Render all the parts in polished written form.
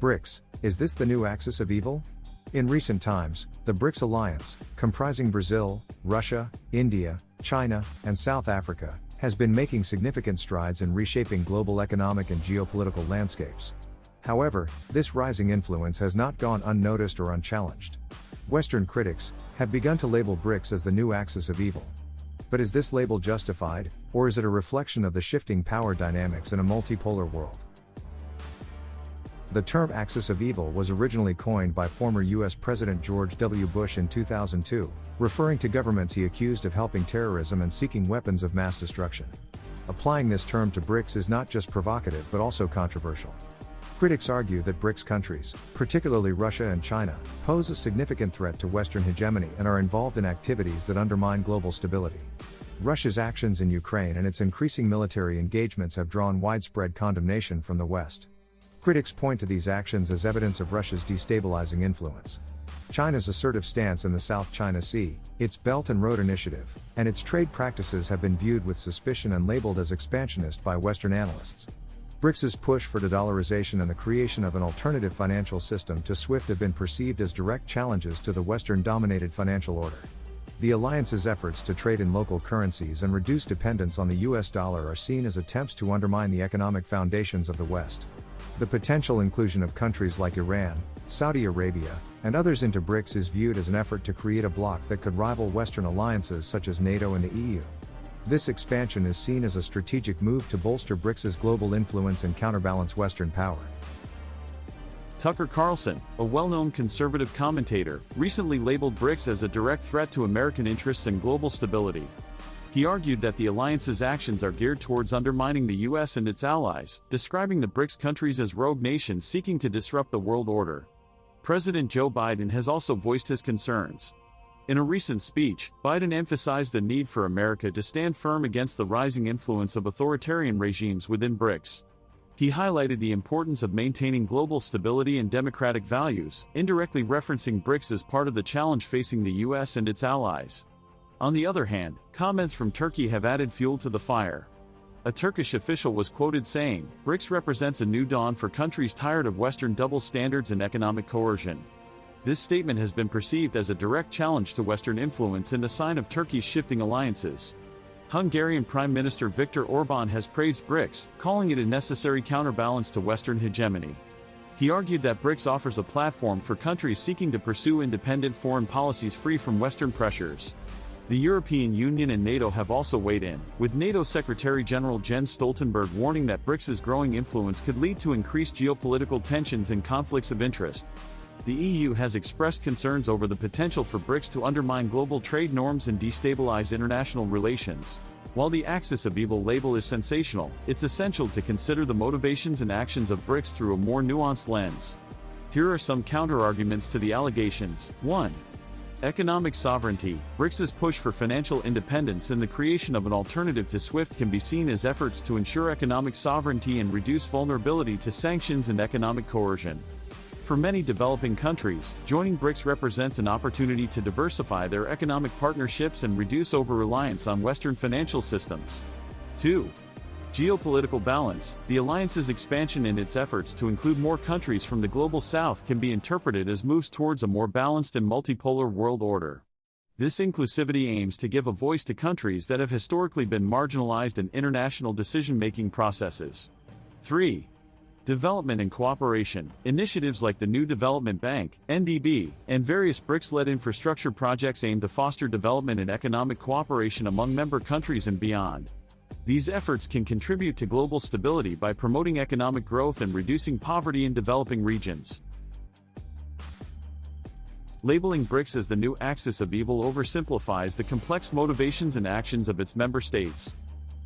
BRICS, is this the new axis of evil? In recent times, the BRICS alliance, comprising Brazil, Russia, India, China, and South Africa, has been making significant strides in reshaping global economic and geopolitical landscapes. However, this rising influence has not gone unnoticed or unchallenged. Western critics have begun to label BRICS as the new axis of evil. But is this label justified, or is it a reflection of the shifting power dynamics in a multipolar world? The term axis of evil was originally coined by former U.S. President George W. Bush in 2002, referring to governments he accused of helping terrorism and seeking weapons of mass destruction. Applying this term to BRICS is not just provocative but also controversial. Critics argue that BRICS countries, particularly Russia and China, pose a significant threat to Western hegemony and are involved in activities that undermine global stability. Russia's actions in Ukraine and its increasing military engagements have drawn widespread condemnation from the West. Critics point to these actions as evidence of Russia's destabilizing influence. China's assertive stance in the South China Sea, its Belt and Road Initiative, and its trade practices have been viewed with suspicion and labeled as expansionist by Western analysts. BRICS's push for de-dollarization and the creation of an alternative financial system to SWIFT have been perceived as direct challenges to the Western-dominated financial order. The alliance's efforts to trade in local currencies and reduce dependence on the US dollar are seen as attempts to undermine the economic foundations of the West. The potential inclusion of countries like Iran, Saudi Arabia, and others into BRICS is viewed as an effort to create a bloc that could rival Western alliances such as NATO and the EU. This expansion is seen as a strategic move to bolster BRICS's global influence and counterbalance Western power. Tucker Carlson, a well-known conservative commentator, recently labeled BRICS as a direct threat to American interests and global stability. He argued that the alliance's actions are geared towards undermining the US and its allies, describing the BRICS countries as rogue nations seeking to disrupt the world order. President Joe Biden has also voiced his concerns. In a recent speech, Biden emphasized the need for America to stand firm against the rising influence of authoritarian regimes within BRICS. He highlighted the importance of maintaining global stability and democratic values, indirectly referencing BRICS as part of the challenge facing the US and its allies. On the other hand, comments from Turkey have added fuel to the fire. A Turkish official was quoted saying, "BRICS represents a new dawn for countries tired of Western double standards and economic coercion." This statement has been perceived as a direct challenge to Western influence and a sign of Turkey's shifting alliances. Hungarian Prime Minister Viktor Orbán has praised BRICS, calling it a necessary counterbalance to Western hegemony. He argued that BRICS offers a platform for countries seeking to pursue independent foreign policies free from Western pressures. The European Union and NATO have also weighed in, with NATO Secretary-General Jens Stoltenberg warning that BRICS's growing influence could lead to increased geopolitical tensions and conflicts of interest. The EU has expressed concerns over the potential for BRICS to undermine global trade norms and destabilize international relations. While the axis of evil label is sensational, it's essential to consider the motivations and actions of BRICS through a more nuanced lens. Here are some counter-arguments to the allegations. 1. Economic sovereignty. BRICS's push for financial independence and the creation of an alternative to SWIFT can be seen as efforts to ensure economic sovereignty and reduce vulnerability to sanctions and economic coercion. For many developing countries, joining BRICS represents an opportunity to diversify their economic partnerships and reduce over-reliance on Western financial systems. 2. Geopolitical balance. The alliance's expansion and its efforts to include more countries from the global south can be interpreted as moves towards a more balanced and multipolar world order. This inclusivity aims to give a voice to countries that have historically been marginalized in international decision-making processes. 3. Development and cooperation. Initiatives like the New Development Bank, NDB, and various BRICS-led infrastructure projects aim to foster development and economic cooperation among member countries and beyond. These efforts can contribute to global stability by promoting economic growth and reducing poverty in developing regions. Labeling BRICS as the new axis of evil oversimplifies the complex motivations and actions of its member states.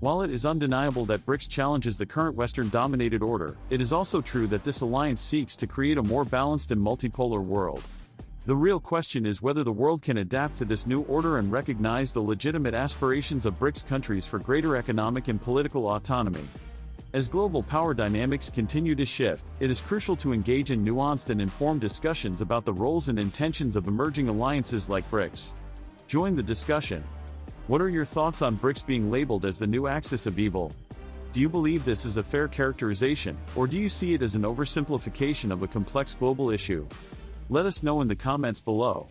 While it is undeniable that BRICS challenges the current Western-dominated order, it is also true that this alliance seeks to create a more balanced and multipolar world. The real question is whether the world can adapt to this new order and recognize the legitimate aspirations of BRICS countries for greater economic and political autonomy. As global power dynamics continue to shift, it is crucial to engage in nuanced and informed discussions about the roles and intentions of emerging alliances like BRICS. Join the discussion. What are your thoughts on BRICS being labeled as the new axis of evil? Do you believe this is a fair characterization, or do you see it as an oversimplification of a complex global issue? Let us know in the comments below.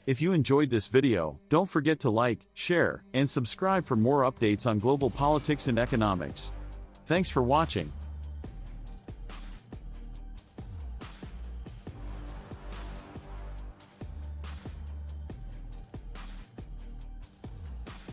If you enjoyed this video, don't forget to like, share, and subscribe for more updates on global politics and economics. Thanks for watching.